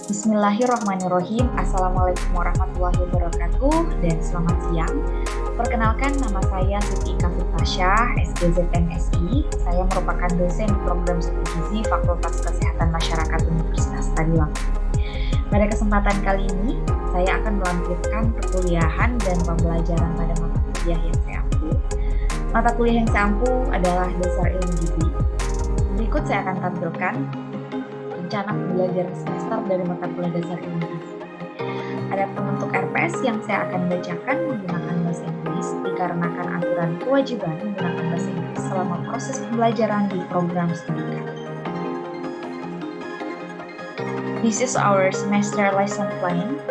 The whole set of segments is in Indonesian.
Bismillahirrahmanirrahim. Assalamualaikum warahmatullahi wabarakatuh dan selamat siang. Perkenalkan, nama saya Siti Kafitasya, SDZMSI. Saya merupakan dosen program studi gizi Fakultas Kesehatan Masyarakat Universitas Tadiwang. Pada kesempatan kali ini, saya akan melanjutkan perkuliahan dan pembelajaran pada mata kuliah yang saya ampu. Mata kuliah yang saya ampu adalah Dasar Ilmu Gizi. Berikut saya akan tampilkan rencana pembelajaran semester dari mata kuliah Dasar Ilmu Gizi. Adapun untuk RPS yang saya akan bacakan menggunakan bahasa Inggris dikarenakan aturan kewajiban menggunakan bahasa Inggris selama proses pembelajaran di program studi kami. This is our semester lesson plan,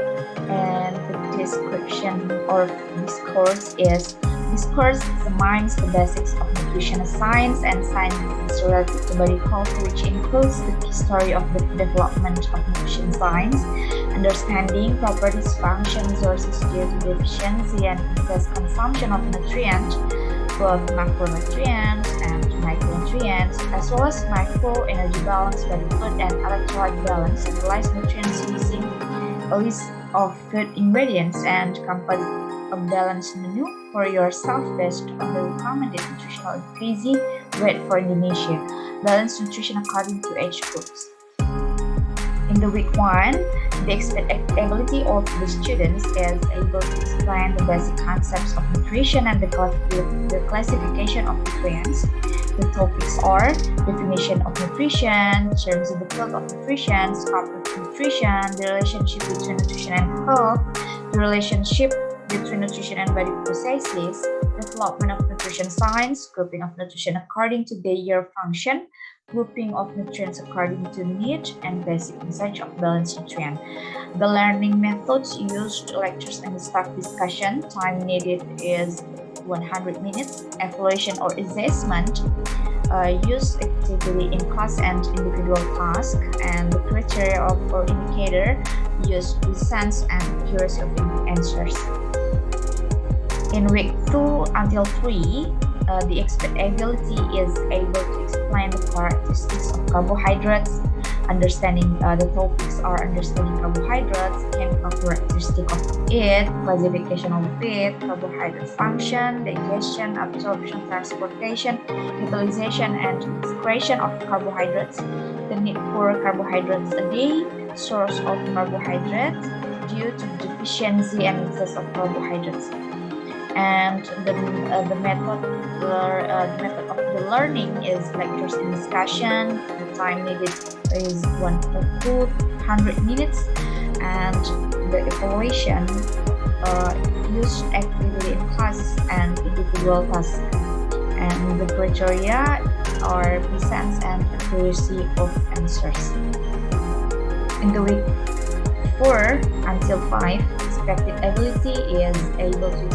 and the description of this course examines the basics of nutrition science and science related to body health, which includes the history of the development of nutrition science, understanding properties, functions, sources due to deficiency and excess consumption of nutrients, both macronutrients and micronutrients, as well as micro energy balance, body food and electrolyte balance, analyze nutrients using a list of food ingredients and compose a balanced menu for yourself based on the recommended nutritional increasing rate for Indonesia. Balanced nutrition according to age groups. In the week 1, the expert ability of the students is able to explain the basic concepts of nutrition and the classification of nutrients. The topics are definition of nutrition, terms in the field of nutrition, scope of nutrition, the relationship between nutrition and health, the relationship between nutrition and body processes, development of nutrition science, grouping of nutrition according to their function, grouping of nutrients according to need, and basic usage of balanced nutrient. The learning methods used, lectures and staff discussion, time needed is 100 minutes, evaluation or assessment, use activity in class and individual task, and the criteria of or indicator use sense and accuracy of answers. In week 2 until 3, the expert ability is able to explain the characteristics of carbohydrates, understanding the topics are understanding carbohydrates, chemical characteristic of it, classification of it, carbohydrate function, digestion, absorption, transportation, utilization, and excretion of carbohydrates, the need for carbohydrates a day, source of carbohydrates due to deficiency and excess of carbohydrates. And the method of the learning is lectures and discussion. The time needed is 100 minutes, and the evaluation use activity in class and individual tasks. And the criteria are presence and accuracy of answers. In the week 4 until 5, expected ability is able to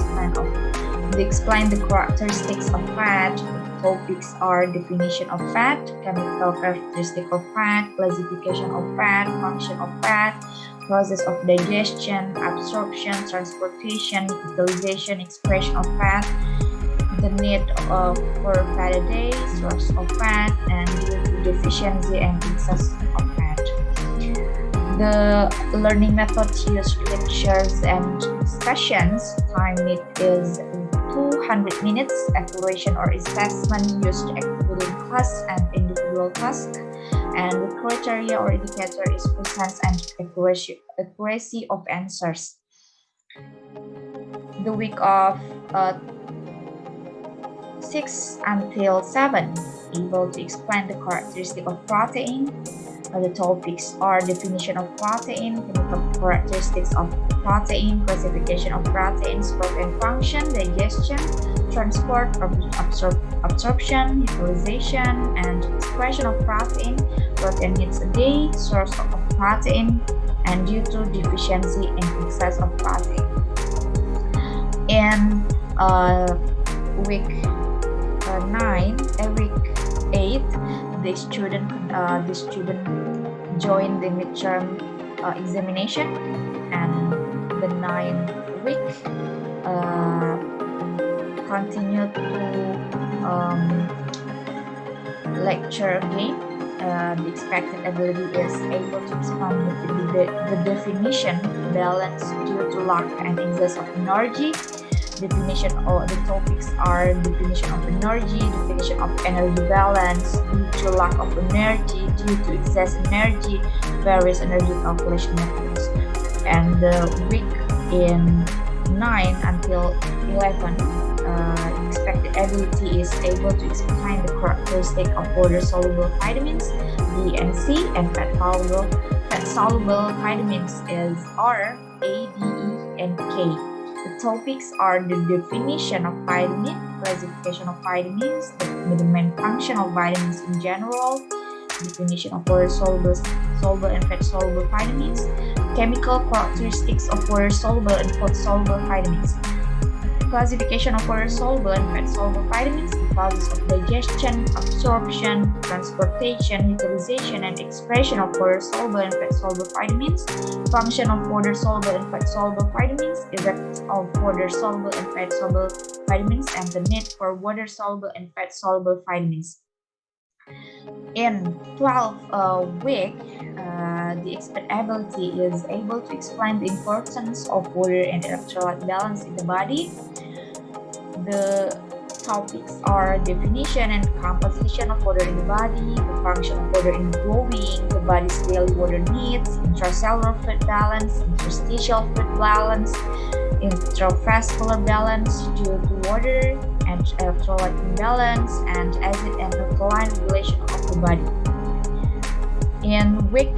explain the characteristics of fat. Topics are definition of fat, chemical characteristic of fat, classification of fat, function of fat, process of digestion, absorption, transportation, utilization, excretion of fat, the need for fat a day, source of fat, and due to deficiency and excess of fat. The learning methods use lectures and discussions. Time need is 200 minutes. Evaluation or assessment used activity in class and individual task. And the criteria or indicator is presence and accuracy of answers. The week of 6 until 7, able to explain the characteristic of protein. The topics are definition of protein, chemical characteristics of protein, classification of proteins, protein function, digestion, transport, absorption, utilization, and excretion of protein, protein needs a day, source of protein, and due to deficiency in excess of protein. In week 8, the student join the midterm examination, and the 9th week continue to lecture again the expected ability is able to expand the definition balance due to lack and excess of energy. Definition or the topics are definition of energy, definition of energy balance due to lack of energy, due to excess energy, various energy calculation methods. And the week in 9 until 11, expected ability is able to explain the characteristic of water-soluble vitamins B and C, and fat-soluble vitamins is R, A, D, E, and K. The topics are the definition of vitamin, classification of vitamins, the main function of vitamins in general, definition of water-soluble, soluble and fat-soluble vitamins, chemical characteristics of water-soluble and fat-soluble vitamins, classification of water-soluble and fat-soluble vitamins, the process of digestion, absorption, transportation, utilization, and expression of water-soluble and fat-soluble vitamins, function of water-soluble and fat-soluble vitamins, effects of water-soluble and fat-soluble vitamins, and the need for water-soluble and fat-soluble vitamins. In 12 week, the expert ability is able to explain the importance of water and electrolyte balance in the body. The topics are definition and composition of water in the body, the function of water in growing, the body's daily water needs, intracellular fluid balance, interstitial fluid balance, intravascular balance due to water, and electrolyte imbalance, and acid and alkaline relation of the body. In week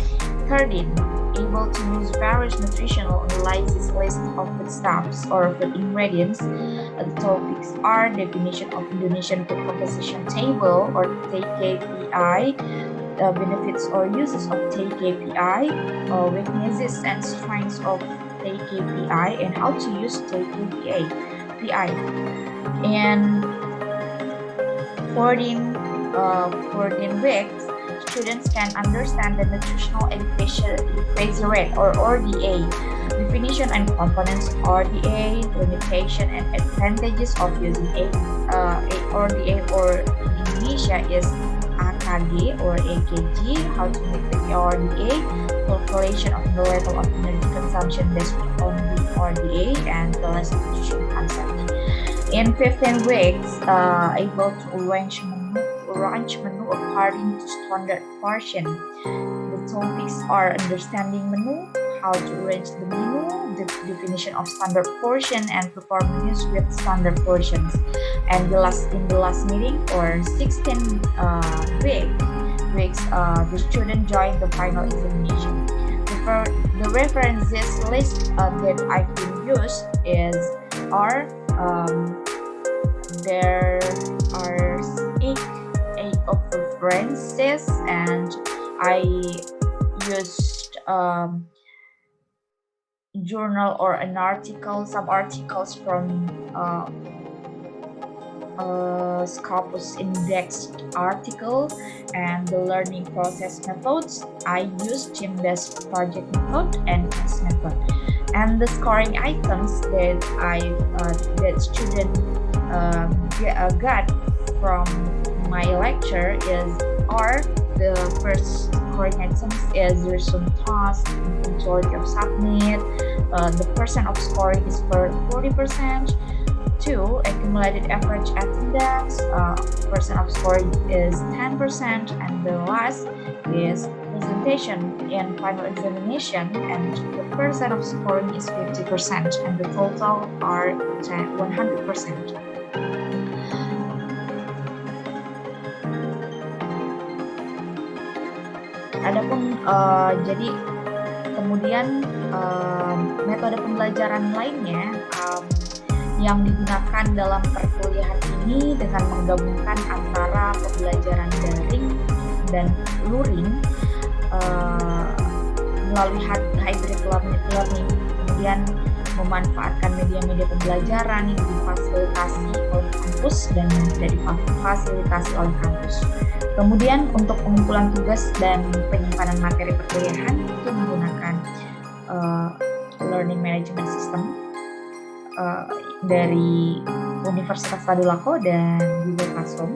13, able to use various nutritional analysis list of foodstuffs or food ingredients. The topics are definition of Indonesian food composition table or TKPI, benefits or uses of TKPI, weaknesses and strengths of TKPI, and how to use TKPI. In 14 weeks, students can understand the nutritional adequacy rate or RDA, definition and components of RDA, limitation and advantages of using RDA, or in Indonesia is AKG or AKG, how to make the RDA, calculation of the level of energy consumption based on the RDA, and the less nutrition concept. In 15 weeks, able to arrange menu according to standard portion. The topics are understanding menu, how to arrange the menu, the definition of standard portion, and prepare menus with standard portions. And in the last meeting, or 16 weeks, the student joined the final examination. The references list that I've been used there are eight of references, and I used journal or some articles from Scopus indexed article, and the learning process methods. I used team-based project method and test method. And the scoring items that student got from my lecture are the first scoring items is resume task, majority of submit, the percent of scoring is for 40%, 2 accumulated average attendance, percent of scoring is 10%, and the last is presentation in final examination, and the percent of scoring is 50%, and the total are 100%. Adapun jadi kemudian metode pembelajaran lainnya yang digunakan dalam perkuliahan ini dengan menggabungkan antara pembelajaran daring dan luring melalui hybrid learning, kemudian memanfaatkan media-media pembelajaran yang difasilitasi oleh kampus dan yang tidak difasilitasi oleh kampus. Kemudian untuk pengumpulan tugas dan penyimpanan materi perkuliahan itu menggunakan learning management system dari Universitas Tadulako dan Google Classroom.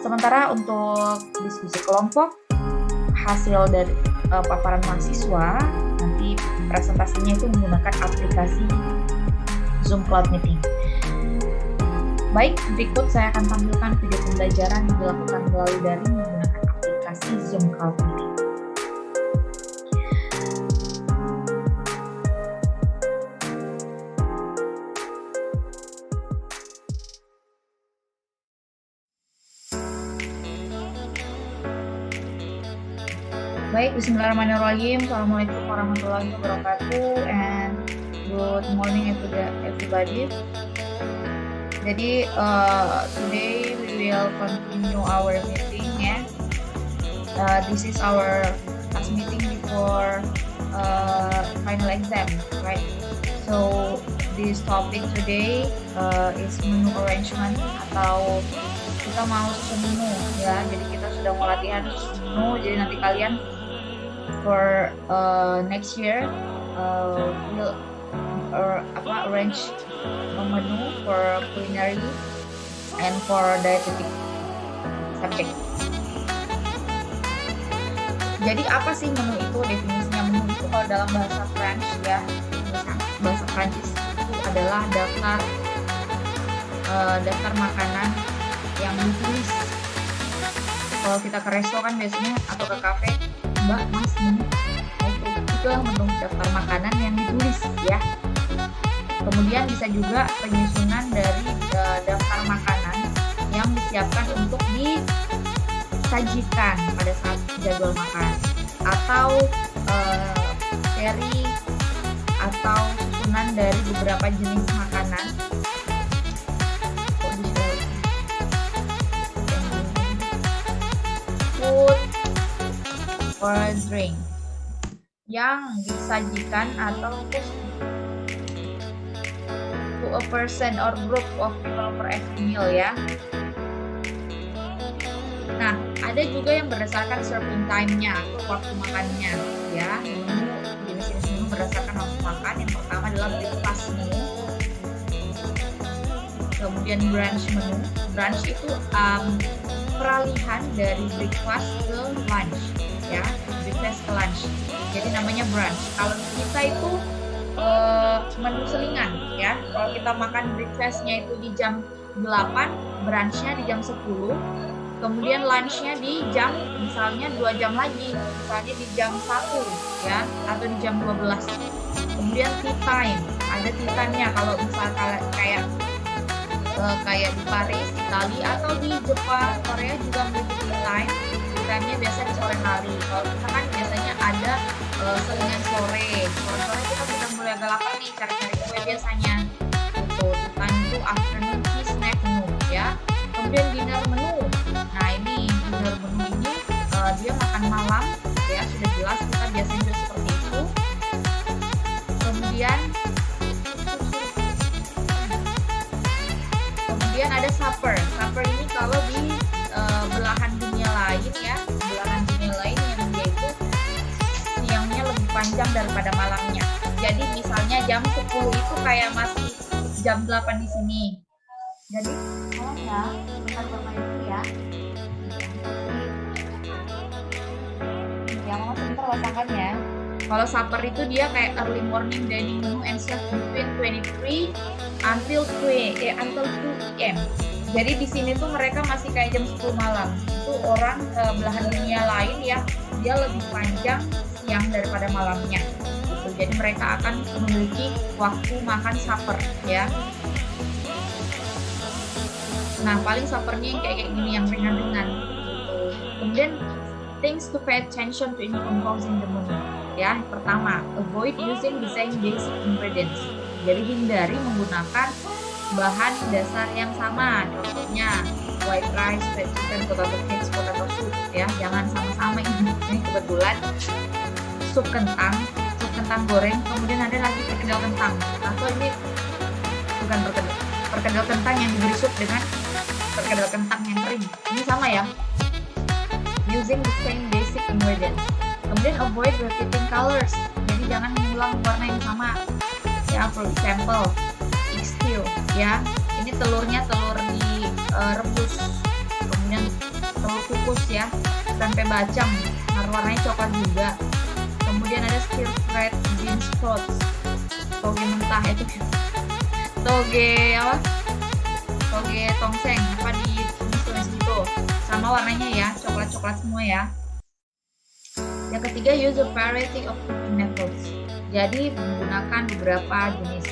Sementara untuk diskusi kelompok hasil dari paparan mahasiswa. Nanti presentasinya itu menggunakan aplikasi Zoom Cloud Meeting. Baik, berikut saya akan tampilkan video pembelajaran yang dilakukan melalui daring menggunakan aplikasi Zoom Cloud Meeting. Baik, bismillahirrahmanirrahim. Assalamualaikum warahmatullahi wabarakatuh, and good morning everybody. Jadi today we will continue our meeting, ya. This is our last meeting before final exam, right? So this topic today is menu arrangement, atau kita mau susun menu, ya. Jadi kita sudah mau latihan susun menu. Jadi nanti kalian for next year will arrange a menu for culinary and for dietetic subject. Jadi apa sih menu itu? Definisinya menu itu kalau dalam bahasa French, ya, bahasa Prancis itu adalah daftar makanan yang ditulis. Kalau kita ke resto kan biasanya, atau ke kafe, Mbak, Mas, menu. Itulah menu, daftar makanan yang ditulis, ya. Kemudian bisa juga penyusunan dari daftar makanan yang disiapkan untuk disajikan pada saat jadwal makan, atau seri atau susunan dari beberapa jenis makanan food or drink yang disajikan atau to a person or group of people per every meal, ya. Nah, ada juga yang berdasarkan serving time-nya atau waktu makannya, ya. Jenis-jenis menu berdasarkan waktu makan. Yang pertama adalah breakfast menu, kemudian brunch menu. Brunch itu peralihan dari breakfast ke lunch, ya, breakfast ke lunch. Jadi namanya brunch. Kalau kita itu menu selingan, ya. Kalau kita makan breakfastnya itu di jam 8, brunchnya di jam 10, kemudian lunchnya di jam, misalnya 2 jam lagi, misalnya di jam 1, ya, atau di jam 12. Kemudian tea time, ada tea time-nya kalau misalnya kayak di Paris, Italia, atau di Jepang, Korea juga memiliki tea time. Tea time-nya biasa di sore hari. Kalau kita kan biasanya ada selingan sore kita sudah mulai agak lapar nih, cari-cari kue biasanya. Gitu. Tea time itu afternoon tea snack menu, ya. Kemudian dinner menu. Nah, ini dinner menu ini dia makan malam, ya, sudah jelas kita biasanya juga seperti itu. Kemudian ada supper. Supper ini kalau di belahan dunia lain, ya, belahan dunia lain yang dia itu siangnya lebih panjang daripada malamnya. Jadi misalnya jam 10 itu kayak masih jam 8 di sini. Jadi tolong ya, bukan bermain itu, ya. Ya, mau sebentar pasangkan, ya. Kalau supper itu dia kayak early morning dining menu and served between 23 until 2 AM. Jadi di sini tuh mereka masih kayak jam 10 malam. Itu orang belahan dunia lain, ya, dia lebih panjang siang daripada malamnya. Gitu. Jadi mereka akan memiliki waktu makan supper, ya. Nah, paling suppernya yang kayak gini, yang ringan-ringan. Gitu. Kemudian things to pay attention to in composing the menu. Ya, pertama, avoid using the same basic ingredients. Jadi hindari menggunakan bahan dasar yang sama. Contohnya white rice, fried chicken, potato chips, potato soup, ya. Jangan sama-sama ini. Ini kebetulan sup kentang goreng, kemudian ada lagi perkedel kentang. Atau ini bukan perkedel kentang yang diberi sup dengan perkedel kentang yang kering. Ini sama, ya. Using the same basic ingredients. Kemudian avoid repeating colors. Jadi jangan mengulang warna yang sama. Ya, for example, egg stew, ya. Ini telurnya telur direbus. Kemudian telur kukus, ya. Tempe bacem. warnanya coklat juga. Kemudian ada stir fried bean sprouts, toge mentah itu, toge apa? Toge tongseng apa ditumis-tumis gitu. Sama warnanya ya, coklat-coklat semua ya. Yang ketiga, use a variety of cooking methods. Jadi menggunakan beberapa jenis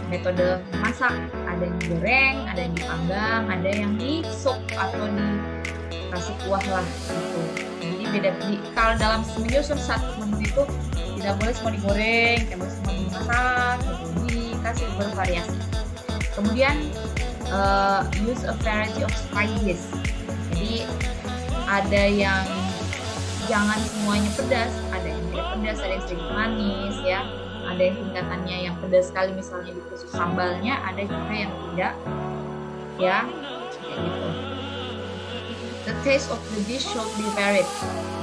metode masak. Ada yang digoreng, ada yang dipanggang, ada yang di sop atau dikasih kuah lah gitu. Jadi beda. Kalau dalam menyusun satu menu itu tidak boleh semua digoreng, tidak boleh semua dimasak, gitu. Dikasih bervariasi. Kemudian use a variety of spices. Jadi ada yang jangan semuanya pedas, ada yang tidak pedas, ada yang sedikit manis ya, ada yang tingkatannya yang pedas sekali misalnya di khusus sambalnya, ada juga yang tidak ya, kayak gitu. The taste of the dish should be varied.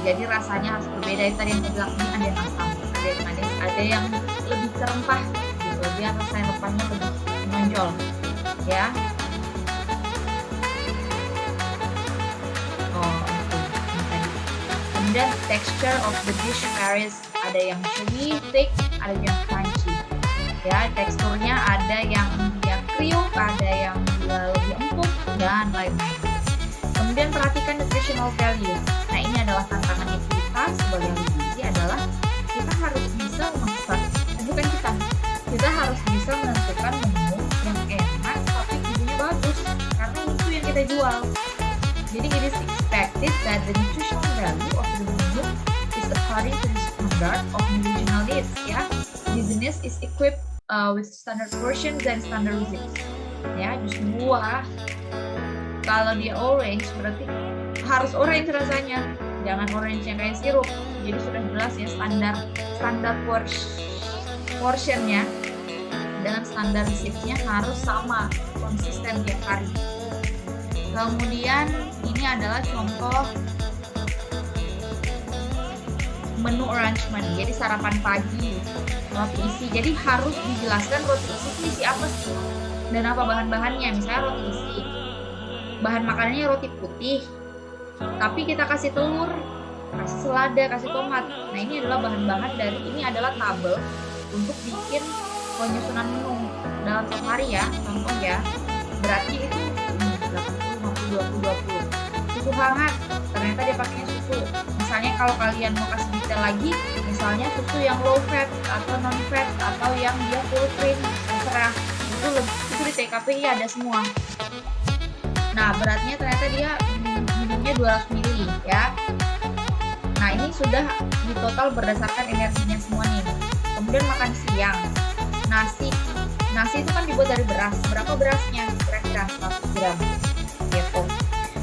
Jadi rasanya harus berbeda. Tadi yang bilang ini ada yang asam, ada yang manis, ada yang lebih ke rempah gitu. Dia rasa rempahnya lebih menonjol ya. Kemudian texture of the dish varies. Ada yang chewy, thick, ada yang crunchy. Ya, teksturnya ada yang dia kriuk, ada yang dia lebih empuk dan lain-lain. Kemudian perhatikan nutritional value. Nah, ini adalah tantangannya kita sebagai gizi adalah kita harus bisa memasak. Bukan kita harus bisa menentukan menu yang enak tapi gizinya bagus karena itu yang kita jual. Jadi it is expected that the nutritional value of the menu is according to the standard of nutritional needs. Ya, business is equipped with standard portions and standard recipes. Ya, jus buah kalau dia orange berarti harus orange rasanya, jangan orange yang kayak sirup. Jadi sudah jelas ya standar portionnya dengan standar recipesnya harus sama, konsisten tiap hari. Kemudian ini adalah contoh menu arrangement. Jadi sarapan pagi, roti isi. Jadi harus dijelaskan roti isi itu isi apa sih dan apa bahan-bahannya. Misalnya roti isi, bahan makanannya roti putih, tapi kita kasih telur, kasih selada, kasih tomat. Nah, ini adalah bahan-bahan dari ini adalah tabel untuk bikin penyusunan menu dalam satu hari ya. Contoh ya, berarti itu 20 susu hangat, ternyata dia pakainya susu. Misalnya kalau kalian mau kasih detail lagi, misalnya susu yang low fat atau non fat atau yang dia full cream, terserah. Itu di TKPI ada semua. Nah, beratnya ternyata dia minumnya 200 ml ya. Nah, ini sudah di total berdasarkan energinya semua nih. Kemudian makan siang, nasi itu kan dibuat dari beras. Berapa berasnya? Kira-kira 100 gram gitu.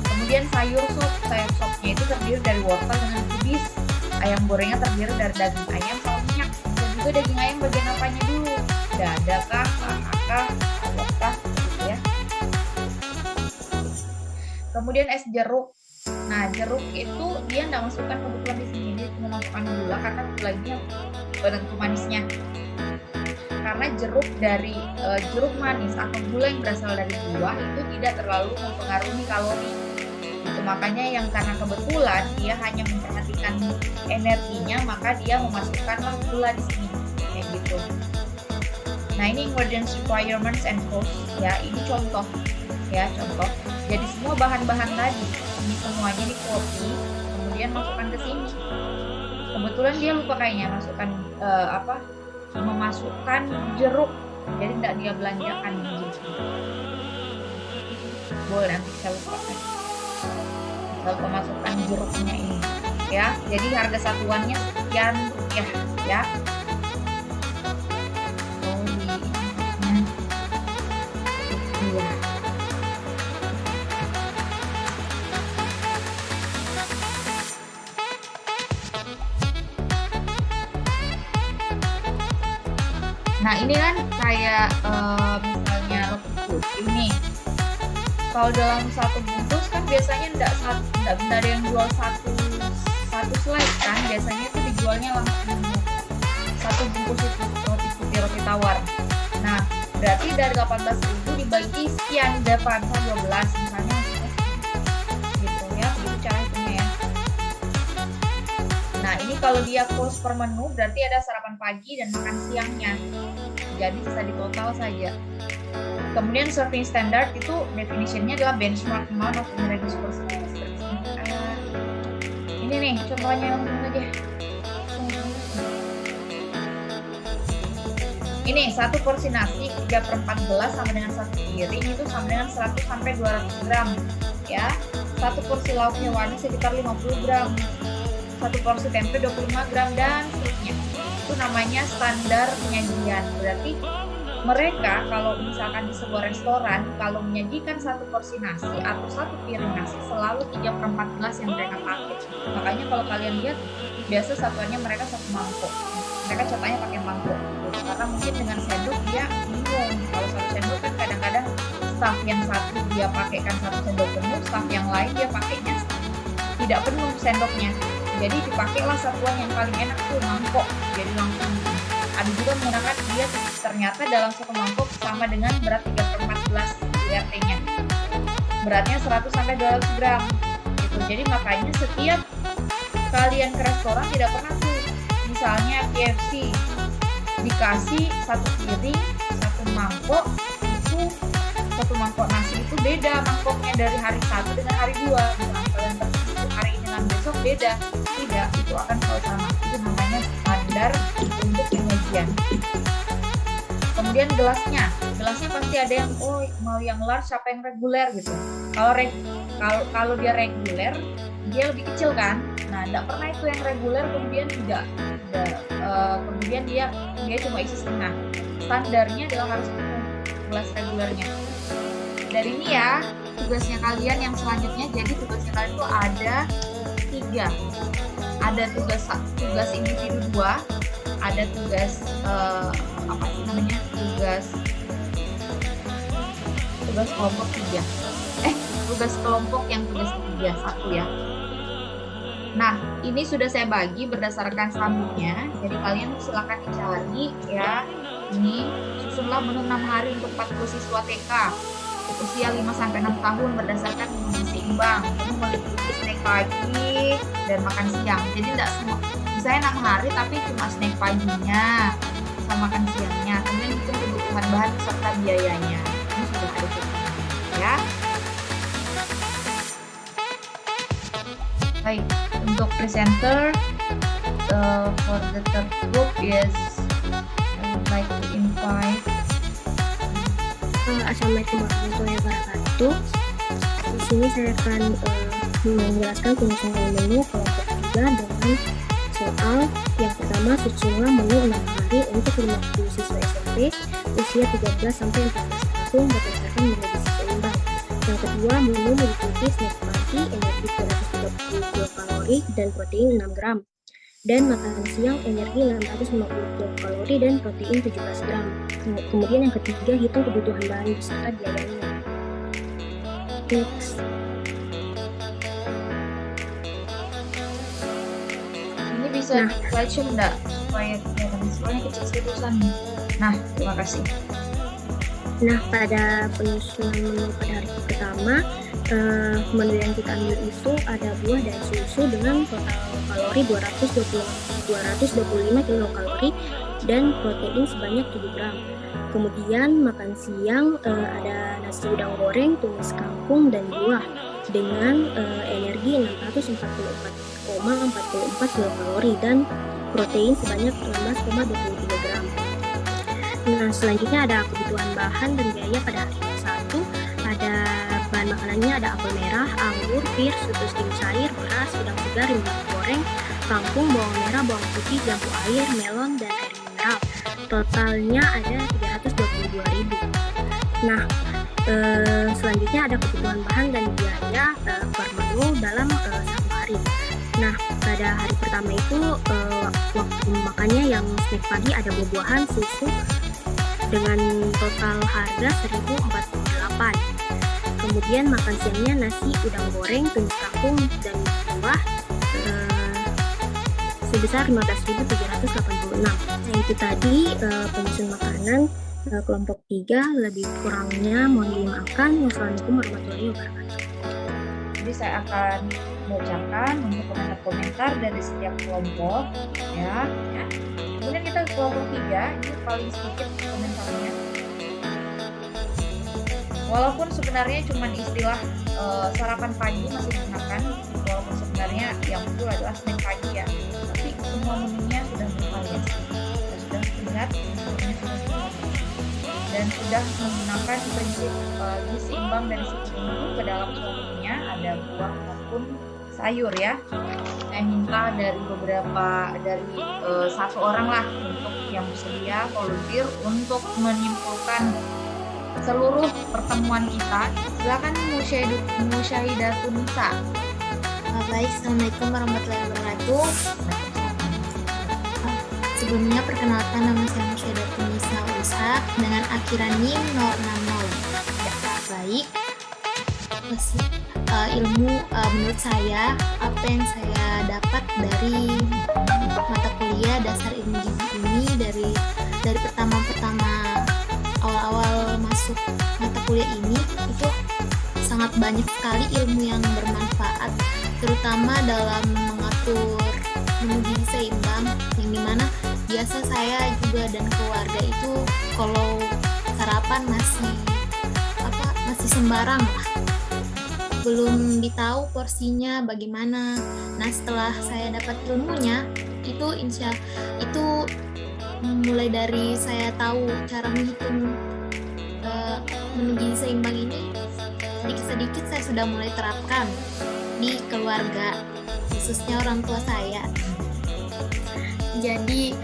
Kemudian sayur sopnya itu terdiri dari wortel dengan kubis. Ayam gorengnya terdiri dari daging ayam sama minyak. Dan juga daging ayam bagian apanya dulu? Dada kah, paha kah, ayam kah, gitu ya. Kemudian es jeruk. Nah, jeruk itu dia nggak masukkan kebetulan di sini, dia cuma masukkan gula karena gulanya penentu manisnya. Karena jeruk dari jeruk manis atau gula yang berasal dari buah itu tidak terlalu mempengaruhi kalori. Itu makanya yang karena kebetulan dia hanya memperhatikan energinya, maka dia memasukkanlah gula di sini kayak gitu. Nah, ini ingredients requirements and cost ya. Ini contoh ya, contoh. Jadi semua bahan-bahan tadi ini semuanya di copy, kemudian masukkan ke sini. Kebetulan dia lupa kayaknya memasukkan jeruk, jadi tidak dia belanjakan gitu. Boleh nanti saya lupa masukkan jeruknya ini ya. Jadi harga satuannya sekian rupiah ya. Nah, ini kan kayak misalnya roti putih nih. Kalau dalam satu bungkus kan biasanya tidak ada yang jual satu slice kan. Biasanya itu dijualnya langsung satu bungkus itu roti putih, roti tawar. Nah, berarti dari 18.000 dibagi sekian, dapat 12 misalnya gitu ya. Begitu cara hitungnya ya. Nah, ini kalau dia course per menu berarti ada sarapan pagi dan makan siangnya. Jadi bisa di total saja. Kemudian serving standard itu definitionnya adalah benchmark amount of ingredients per serving. Ini nih contohnya langsung aja. Ini satu porsi nasi 3/4 gelas sama dengan satu piring itu sama dengan 100 sampai 200 gram ya. Satu porsi lauk hewani sekitar 50 gram. Satu porsi tempe 25 gram dan seterusnya. Itu namanya standar penyajian. Berarti mereka kalau misalkan di sebuah restoran kalau menyajikan satu porsi nasi atau satu piring nasi selalu 3/4 gelas yang mereka pakai. Makanya kalau kalian lihat biasa satuannya mereka satu mangkok. Mereka contohnya pakai mangkok karena mungkin dengan sendok dia bingung. Kalau satu sendok kan kadang-kadang staff yang satu dia pakaikan satu sendok penuh, staff yang lain dia pakainya tidak penuh sendoknya. Jadi dipakailah satuan yang paling enak tuh mangkok. Jadi langsung ada juga menggunakan dia ternyata dalam satu mangkok sama dengan berat 3/4 gelas IRT-nya. Beratnya 100 sampai 200 gram. Gitu. Jadi makanya setiap kalian ke restoran tidak pernah tuh misalnya KFC dikasih satu piring, satu mangkok itu satu mangkok nasi itu beda mangkoknya dari hari 1 dengan hari 2. Misalnya kalian tersebut hari ini dengan besok beda. Tidak, itu akan selalu sama. Itu namanya standar untuk penyajian. Kemudian gelasnya pasti ada yang mau yang large apa yang reguler gitu. Kalau dia reguler dia lebih kecil kan. Nah, tidak pernah itu yang reguler kemudian tidak kemudian dia cuma isi setengah. Standarnya adalah harus penuh gelas regulernya. Dari ini ya tugasnya kalian yang selanjutnya. Jadi tugasnya kalian tuh ada 3. Ada tugas individu 2, ada tugas tugas kelompok 3. Tugas kelompok yang tugas ketiga 1 ya. Nah, ini sudah saya bagi berdasarkan sabuknya. Jadi kalian silakan dicari ya. Ini susunlah menu 6 hari untuk 40 siswa TK usia 5 sampai 6 tahun berdasarkan gizi seimbang. Kamu meliputi snack pagi dan makan siang. Jadi tidak semua. Misalnya 6 hari tapi cuma snack paginya sama makan siangnya. Kemudian hitung kebutuhan bahan serta biayanya. Ini sudah ada ya. Baik, untuk presenter for the third group is I would like to invite. Assalamualaikum warahmatullahi wabarakatuh. Di sini saya akan menjelaskan penyusunan menu kelompok 3 dengan soal yang pertama susunlah menu 6 hari untuk 50 siswa SMP usia 13 sampai 14 tahun berdasarkan nilai gizi seimbang. Yang kedua, menu meliputi snack pagi energi 230 kalori dan protein 6 gram. Dan makan siang energi 650 kalori dan protein 17 gram. Kemudian yang ketiga, hitung kebutuhan bahan beserta biayanya. Next. Ini bisa slideshow enggak? Supaya kelihatan soalnya kecil tulisan. Nah, terima kasih. Nah, pada penyusunan menu pada hari pertama, menu yang kita ambil itu ada buah dan susu dengan total kalori 225 kilokalori dan protein sebanyak 7 gram. Kemudian makan siang ada nasi udang goreng, tumis kangkung dan buah dengan energi 644,44 kilokalori dan protein sebanyak 16,23 gram. Nah, selanjutnya ada kebutuhan bahan dan biaya pada hari ke-1. Ada bahan makanannya ada apel merah, anggur, pir, susu stim cair, beras, udang segar, minyak goreng, kangkung, bawang merah, bawang putih, jambu air, melon, dan air mineral. Totalnya ada 322.000. Nah, selanjutnya ada kebutuhan bahan dan biaya per menu dalam 1 hari. Nah, pada hari pertama itu waktu makannya yang snack pagi ada buah-buahan, susu dengan total harga 1.048. Kemudian makan siangnya nasi udang goreng, tumis kangkung dan buah sebesar 15.786. Nah, itu tadi penyusun makanan kelompok 3, lebih kurangnya mohon dimaafkan. Wassalamualaikum warahmatullahi wabarakatuh. Jadi saya akan bacakan untuk komentar-komentar dari setiap kelompok ya. Kemudian kita ke kelompok 3, ini paling sedikit komentarnya. Walaupun sebenarnya cuma istilah sarapan pagi masih digunakan, walaupun sebenarnya yang betul adalah snack pagi ya, tapi semua menunya sudah bervariasi. Kita sudah lihat menunya sudah bervariasi dan sudah menggunakan prinsip gizi seimbang dari segi menu ke dalam semua menunya, ada buah maupun sayur ya. Saya minta dari satu orang lah untuk yang bersedia volunteer untuk menyimpulkan seluruh pertemuan kita. Silakan Musyahidatun Nisa. Baik, Assalamualaikum warahmatullahi wabarakatuh. Sebelumnya perkenalkan, nama saya Musyahidatun Nisa Ulsa dengan akhiran NIM 060. Baik, ilmu menurut saya, apa yang saya dapat dari mata kuliah dasar ilmu gizi ini dari pertama awal masuk mata kuliah ini, itu sangat banyak sekali ilmu yang bermanfaat, terutama dalam mengatur menu gizi seimbang, yang dimana biasa saya juga dan keluarga itu kalau sarapan masih sembarang lah, belum ditahu porsinya bagaimana. Nah, setelah saya dapat ilmunya itu mulai dari saya tahu cara menghitung menu gizi seimbang ini, sedikit-sedikit saya sudah mulai terapkan di keluarga, khususnya orang tua saya. Jadi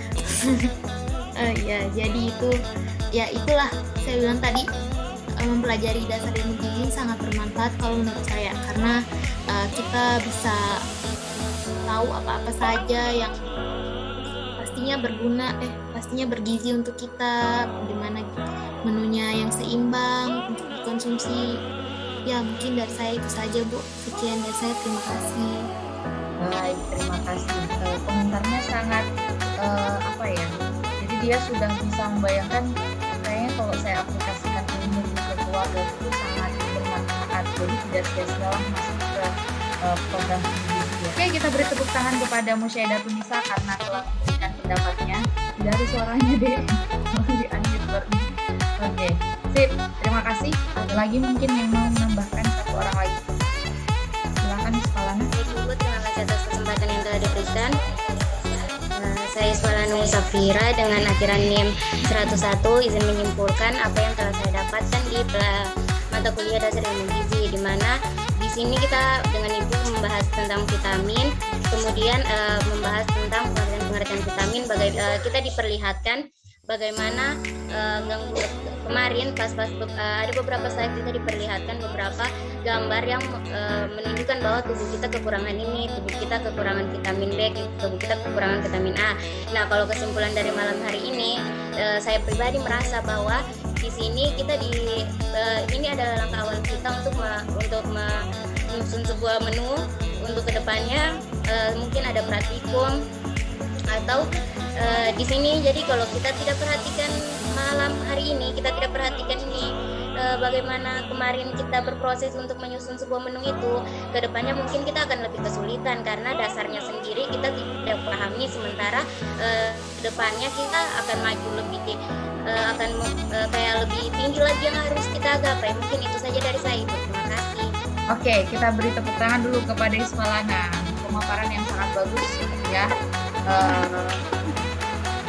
itulah saya bilang tadi, mempelajari dasar ilmu gizi sangat bermanfaat kalau menurut saya, karena kita bisa tahu apa-apa saja yang pastinya bergizi untuk kita, bagaimana menunya yang seimbang untuk dikonsumsi. Ya, mungkin dari saya itu saja, Bu. Sekian dari saya, terima kasih. Baik, terima kasih. Komentarnya sangat jadi dia sudah bisa membayangkan, kayaknya kalau saya aplikasikan ilmu ke keluarga itu sangat bermanfaat, jadi tidak sia-sialah masuk ke program gizi. Oke, kita beri tepuk tangan kepada Musyahidatun Nisa karena telah memberikan pendapatnya. Dari suaranya deh, di unmute baru. Oke, sip. Terima kasih. Ada lagi mungkin yang mau menambahkan satu orang lagi? Silakan Isfalana. Baik, Ibu, terima kasih atas kesempatan yang telah diberikan. Saya Isfalana Musafira dengan akhiran NIM 101, izin menyimpulkan apa yang telah saya dapatkan di mata kuliah dasar ilmu gizi, di mana di sini kita dengan Ibu membahas tentang vitamin, kemudian membahas tentang pengertian vitamin. Kita diperlihatkan bagaimana kemarin pas ada beberapa slide kita diperlihatkan beberapa gambar yang menunjukkan bahwa tubuh kita kekurangan ini, tubuh kita kekurangan vitamin B, tubuh kita kekurangan vitamin A. Nah, kalau kesimpulan dari malam hari ini, saya pribadi merasa bahwa di sini kita ini adalah langkah awal kita untuk menyusun sebuah menu untuk kedepannya. Mungkin ada praktikum atau di sini. Jadi kalau kita tidak perhatikan malam hari ini, kita tidak perhatikan ini bagaimana kemarin kita berproses untuk menyusun sebuah menu itu, kedepannya mungkin kita akan lebih kesulitan karena dasarnya sendiri kita tidak pahami, sementara kedepannya kita akan maju lebih kayak lebih tinggi lagi yang harus kita gapai. Mungkin itu saja dari saya, Ibu. Terima kasih. Oke, kita beri tepuk tangan dulu kepada Isfalana, pemaparan yang sangat bagus ya.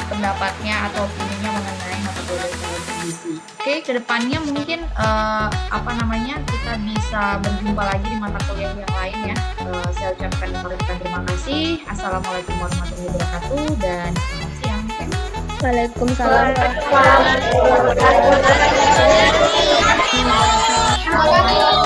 Pendapatnya atau opininya mengenai mata kuliah ilmu gizi. Oke, kedepannya mungkin kita bisa berjumpa lagi di mata kuliah yang lain ya. Saya ucapkan terima kasih. Assalamualaikum warahmatullahi wabarakatuh dan selamat siang. Waalaikumsalam. Terima kasih.